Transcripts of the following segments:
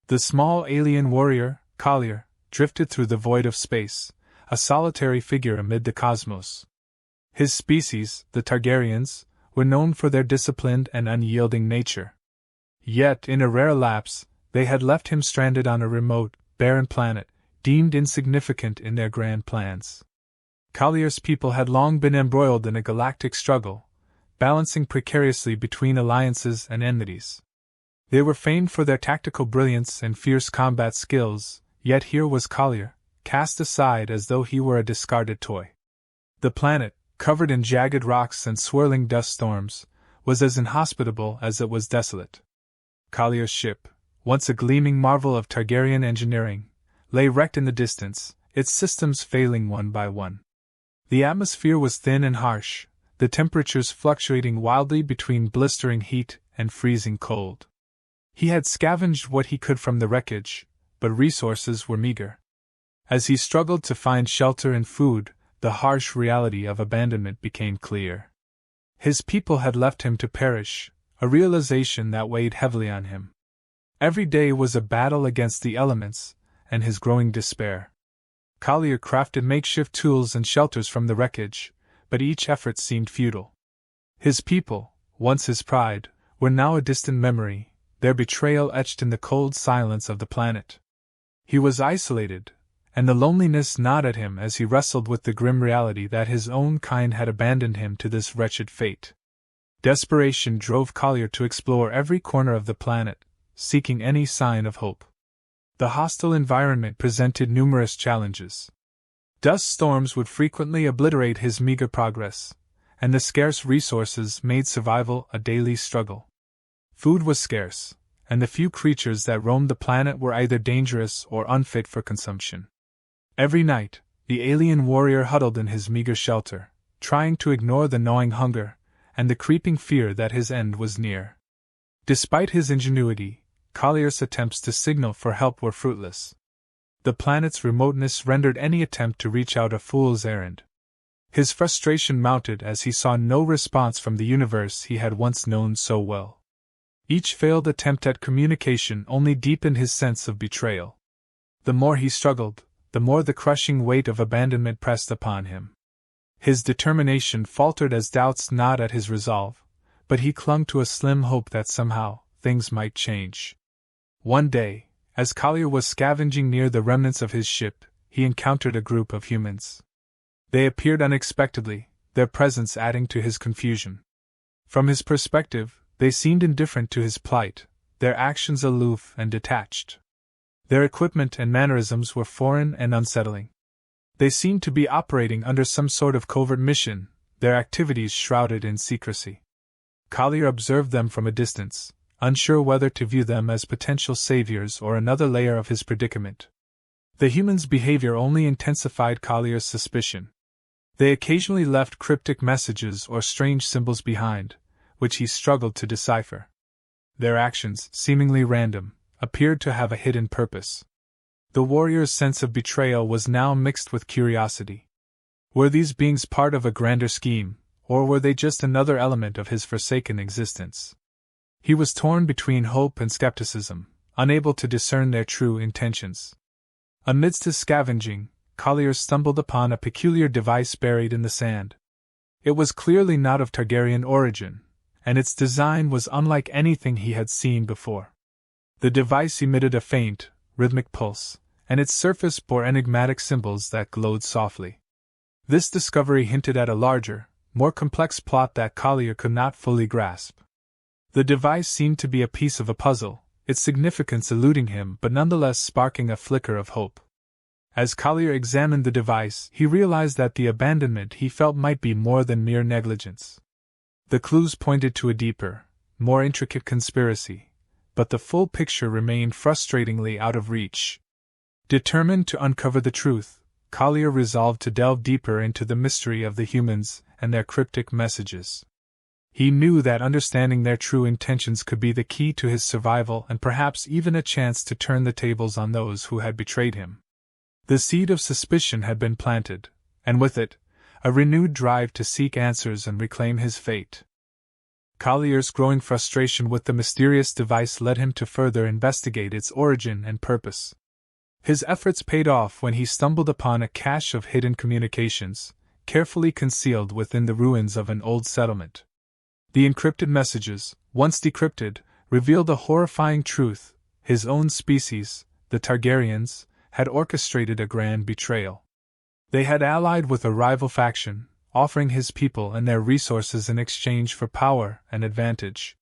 The small alien warrior, Collier, drifted through the void of space, a solitary figure amid the cosmos. His species, the Targaryens, were known for their disciplined and unyielding nature. Yet, in a rare lapse, they had left him stranded on a remote, barren planet, deemed insignificant in their grand plans. Collier's people had long been embroiled in a galactic struggle, balancing precariously between alliances and enmities. They were famed for their tactical brilliance and fierce combat skills, yet here was Collier, cast aside as though he were a discarded toy. The planet, covered in jagged rocks and swirling dust storms, was as inhospitable as it was desolate. Collier's ship, once a gleaming marvel of Targaryen engineering, lay wrecked in the distance, its systems failing one by one. The atmosphere was thin and harsh, the temperatures fluctuating wildly between blistering heat and freezing cold. He had scavenged what he could from the wreckage, but resources were meager. As he struggled to find shelter and food, the harsh reality of abandonment became clear. His people had left him to perish, a realization that weighed heavily on him. Every day was a battle against the elements, and his growing despair. Collier crafted makeshift tools and shelters from the wreckage, but each effort seemed futile. His people, once his pride, were now a distant memory, their betrayal etched in the cold silence of the planet. He was isolated, and the loneliness gnawed at him as he wrestled with the grim reality that his own kind had abandoned him to this wretched fate. Desperation drove Collier to explore every corner of the planet, seeking any sign of hope. The hostile environment presented numerous challenges. Dust storms would frequently obliterate his meager progress, and the scarce resources made survival a daily struggle. Food was scarce, and the few creatures that roamed the planet were either dangerous or unfit for consumption. Every night, the alien warrior huddled in his meager shelter, trying to ignore the gnawing hunger and the creeping fear that his end was near. Despite his ingenuity, Collier's attempts to signal for help were fruitless. The planet's remoteness rendered any attempt to reach out a fool's errand. His frustration mounted as he saw no response from the universe he had once known so well. Each failed attempt at communication only deepened his sense of betrayal. The more he struggled, the more the crushing weight of abandonment pressed upon him. His determination faltered as doubts gnawed at his resolve, but he clung to a slim hope that somehow things might change. One day, as Collier was scavenging near the remnants of his ship, he encountered a group of humans. They appeared unexpectedly, their presence adding to his confusion. From his perspective, they seemed indifferent to his plight, their actions aloof and detached. Their equipment and mannerisms were foreign and unsettling. They seemed to be operating under some sort of covert mission, their activities shrouded in secrecy. Collier observed them from a distance, unsure whether to view them as potential saviors or another layer of his predicament. The humans' behavior only intensified Collier's suspicion. They occasionally left cryptic messages or strange symbols behind, which he struggled to decipher. Their actions, seemingly random, appeared to have a hidden purpose. The warrior's sense of betrayal was now mixed with curiosity. Were these beings part of a grander scheme, or were they just another element of his forsaken existence? He was torn between hope and skepticism, unable to discern their true intentions. Amidst his scavenging, Collier stumbled upon a peculiar device buried in the sand. It was clearly not of Targaryen origin, and its design was unlike anything he had seen before. The device emitted a faint, rhythmic pulse, and its surface bore enigmatic symbols that glowed softly. This discovery hinted at a larger, more complex plot that Collier could not fully grasp. The device seemed to be a piece of a puzzle, its significance eluding him but nonetheless sparking a flicker of hope. As Collier examined the device, he realized that the abandonment he felt might be more than mere negligence. The clues pointed to a deeper, more intricate conspiracy, but the full picture remained frustratingly out of reach. Determined to uncover the truth, Collier resolved to delve deeper into the mystery of the humans and their cryptic messages. He knew that understanding their true intentions could be the key to his survival and perhaps even a chance to turn the tables on those who had betrayed him. The seed of suspicion had been planted, and with it, a renewed drive to seek answers and reclaim his fate. Collier's growing frustration with the mysterious device led him to further investigate its origin and purpose. His efforts paid off when he stumbled upon a cache of hidden communications, carefully concealed within the ruins of an old settlement. The encrypted messages, once decrypted, revealed a horrifying truth: his own species, the Targaryens, had orchestrated a grand betrayal. They had allied with a rival faction, offering his people and their resources in exchange for power and advantage.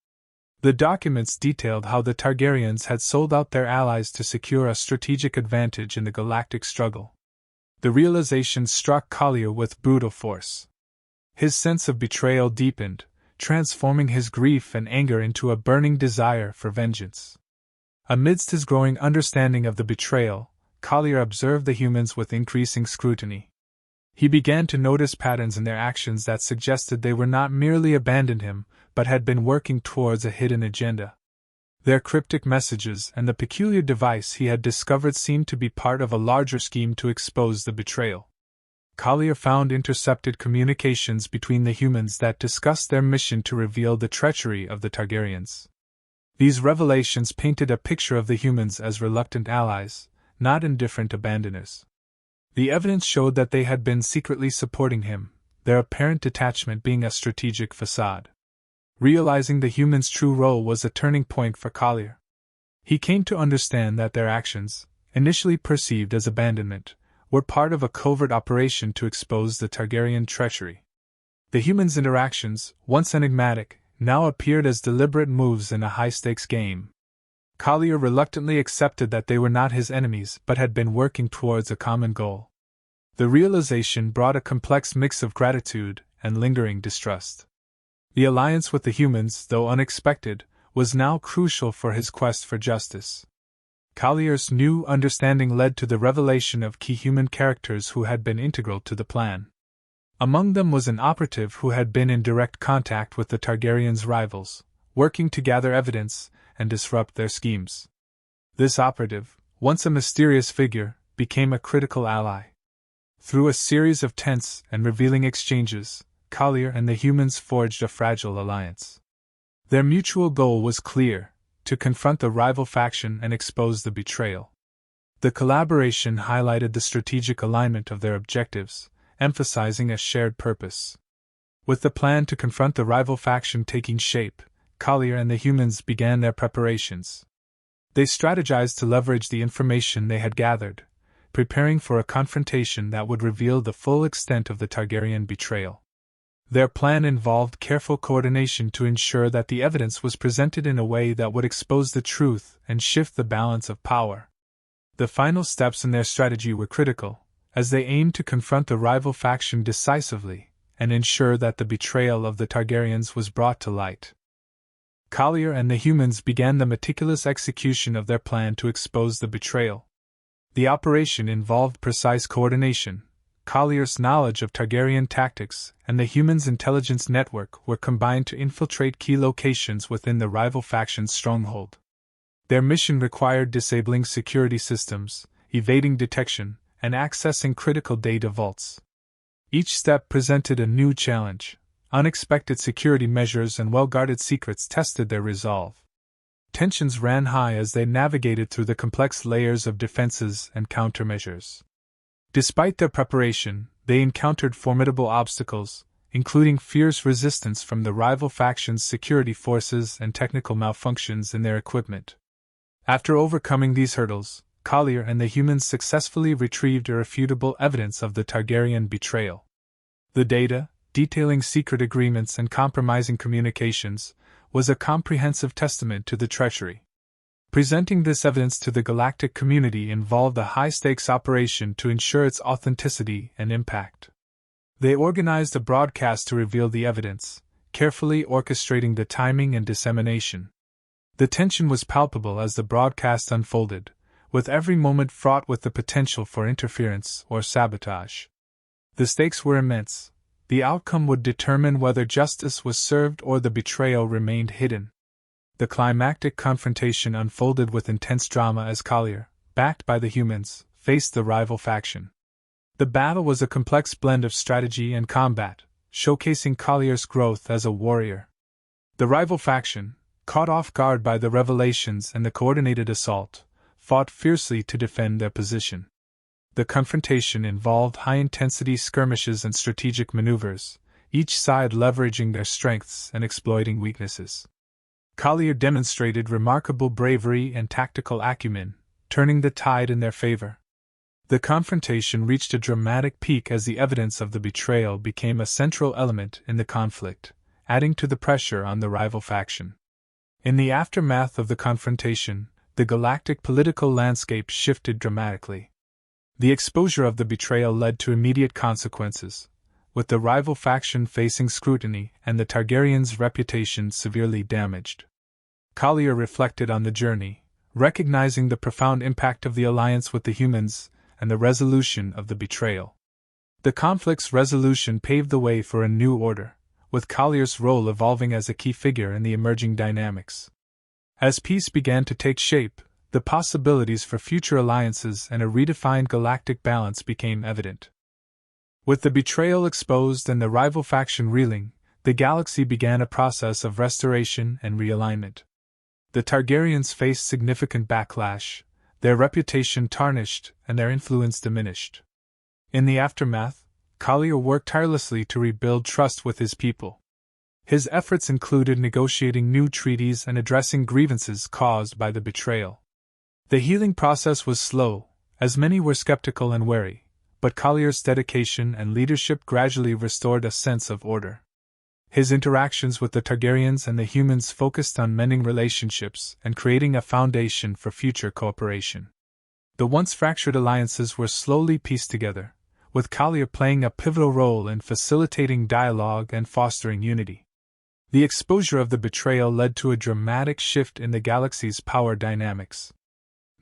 The documents detailed how the Targaryens had sold out their allies to secure a strategic advantage in the galactic struggle. The realization struck Collier with brutal force. His sense of betrayal deepened, transforming his grief and anger into a burning desire for vengeance. Amidst his growing understanding of the betrayal, Collier observed the humans with increasing scrutiny. He began to notice patterns in their actions that suggested they were not merely abandoned him, but had been working towards a hidden agenda. Their cryptic messages and the peculiar device he had discovered seemed to be part of a larger scheme to expose the betrayal. Collier found intercepted communications between the humans that discussed their mission to reveal the treachery of the Targaryens. These revelations painted a picture of the humans as reluctant allies, not indifferent abandoners. The evidence showed that they had been secretly supporting him, their apparent detachment being a strategic facade. Realizing the humans' true role was a turning point for Collier. He came to understand that their actions, initially perceived as abandonment, were part of a covert operation to expose the Targaryen treachery. The humans' interactions, once enigmatic, now appeared as deliberate moves in a high-stakes game. Collier reluctantly accepted that they were not his enemies but had been working towards a common goal. The realization brought a complex mix of gratitude and lingering distrust. The alliance with the humans, though unexpected, was now crucial for his quest for justice. Collier's new understanding led to the revelation of key human characters who had been integral to the plan. Among them was an operative who had been in direct contact with the Targaryens' rivals, working to gather evidence and disrupt their schemes. This operative, once a mysterious figure, became a critical ally. Through a series of tense and revealing exchanges, Collier and the humans forged a fragile alliance. Their mutual goal was clear: to confront the rival faction and expose the betrayal. The collaboration highlighted the strategic alignment of their objectives, emphasizing a shared purpose. With the plan to confront the rival faction taking shape, Collier and the humans began their preparations. They strategized to leverage the information they had gathered, preparing for a confrontation that would reveal the full extent of the Targaryen betrayal. Their plan involved careful coordination to ensure that the evidence was presented in a way that would expose the truth and shift the balance of power. The final steps in their strategy were critical, as they aimed to confront the rival faction decisively and ensure that the betrayal of the Targaryens was brought to light. Collier and the humans began the meticulous execution of their plan to expose the betrayal. The operation involved precise coordination. Collier's knowledge of Targaryen tactics and the humans' intelligence network were combined to infiltrate key locations within the rival faction's stronghold. Their mission required disabling security systems, evading detection, and accessing critical data vaults. Each step presented a new challenge. Unexpected security measures and well-guarded secrets tested their resolve. Tensions ran high as they navigated through the complex layers of defenses and countermeasures. Despite their preparation, they encountered formidable obstacles, including fierce resistance from the rival faction's security forces and technical malfunctions in their equipment. After overcoming these hurdles, Collier and the humans successfully retrieved irrefutable evidence of the Targaryen betrayal. The data, detailing secret agreements and compromising communications, was a comprehensive testament to the treachery. Presenting this evidence to the galactic community involved a high-stakes operation to ensure its authenticity and impact. They organized a broadcast to reveal the evidence, carefully orchestrating the timing and dissemination. The tension was palpable as the broadcast unfolded, with every moment fraught with the potential for interference or sabotage. The stakes were immense. The outcome would determine whether justice was served or the betrayal remained hidden. The climactic confrontation unfolded with intense drama as Collier, backed by the humans, faced the rival faction. The battle was a complex blend of strategy and combat, showcasing Collier's growth as a warrior. The rival faction, caught off guard by the revelations and the coordinated assault, fought fiercely to defend their position. The confrontation involved high-intensity skirmishes and strategic maneuvers, each side leveraging their strengths and exploiting weaknesses. Collier demonstrated remarkable bravery and tactical acumen, turning the tide in their favor. The confrontation reached a dramatic peak as the evidence of the betrayal became a central element in the conflict, adding to the pressure on the rival faction. In the aftermath of the confrontation, the galactic political landscape shifted dramatically. The exposure of the betrayal led to immediate consequences, with the rival faction facing scrutiny and the Targaryens' reputation severely damaged. Collier reflected on the journey, recognizing the profound impact of the alliance with the humans and the resolution of the betrayal. The conflict's resolution paved the way for a new order, with Collier's role evolving as a key figure in the emerging dynamics. As peace began to take shape, the possibilities for future alliances and a redefined galactic balance became evident. With the betrayal exposed and the rival faction reeling, the galaxy began a process of restoration and realignment. The Targaryens faced significant backlash, their reputation tarnished and their influence diminished. In the aftermath, Collier worked tirelessly to rebuild trust with his people. His efforts included negotiating new treaties and addressing grievances caused by the betrayal. The healing process was slow, as many were skeptical and wary, but Collier's dedication and leadership gradually restored a sense of order. His interactions with the Targaryens and the humans focused on mending relationships and creating a foundation for future cooperation. The once fractured alliances were slowly pieced together, with Collier playing a pivotal role in facilitating dialogue and fostering unity. The exposure of the betrayal led to a dramatic shift in the galaxy's power dynamics.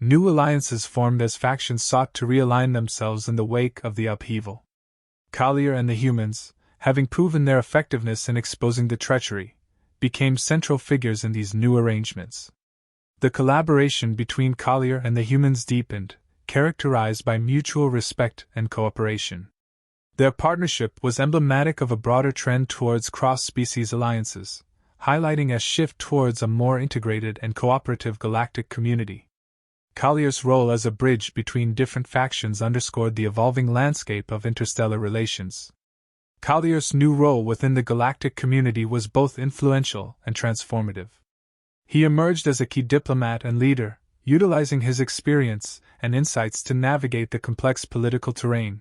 New alliances formed as factions sought to realign themselves in the wake of the upheaval. Collier and the humans, having proven their effectiveness in exposing the treachery, became central figures in these new arrangements. The collaboration between Collier and the humans deepened, characterized by mutual respect and cooperation. Their partnership was emblematic of a broader trend towards cross-species alliances, highlighting a shift towards a more integrated and cooperative galactic community. Collier's role as a bridge between different factions underscored the evolving landscape of interstellar relations. Collier's new role within the galactic community was both influential and transformative. He emerged as a key diplomat and leader, utilizing his experience and insights to navigate the complex political terrain.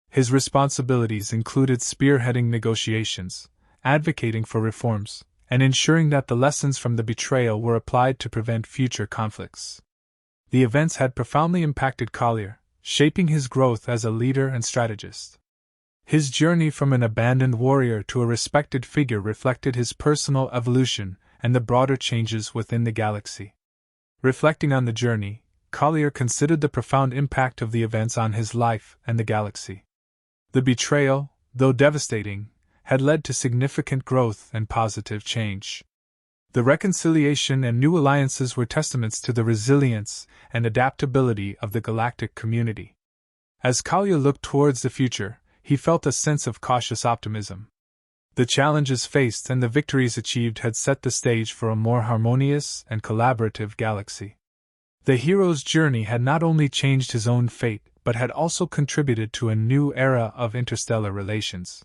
His responsibilities included spearheading negotiations, advocating for reforms, and ensuring that the lessons from the betrayal were applied to prevent future conflicts. The events had profoundly impacted Collier, shaping his growth as a leader and strategist. His journey from an abandoned warrior to a respected figure reflected his personal evolution and the broader changes within the galaxy. Reflecting on the journey, Collier considered the profound impact of the events on his life and the galaxy. The betrayal, though devastating, had led to significant growth and positive change. The reconciliation and new alliances were testaments to the resilience and adaptability of the galactic community. As Collier looked towards the future, he felt a sense of cautious optimism. The challenges faced and the victories achieved had set the stage for a more harmonious and collaborative galaxy. The hero's journey had not only changed his own fate, but had also contributed to a new era of interstellar relations.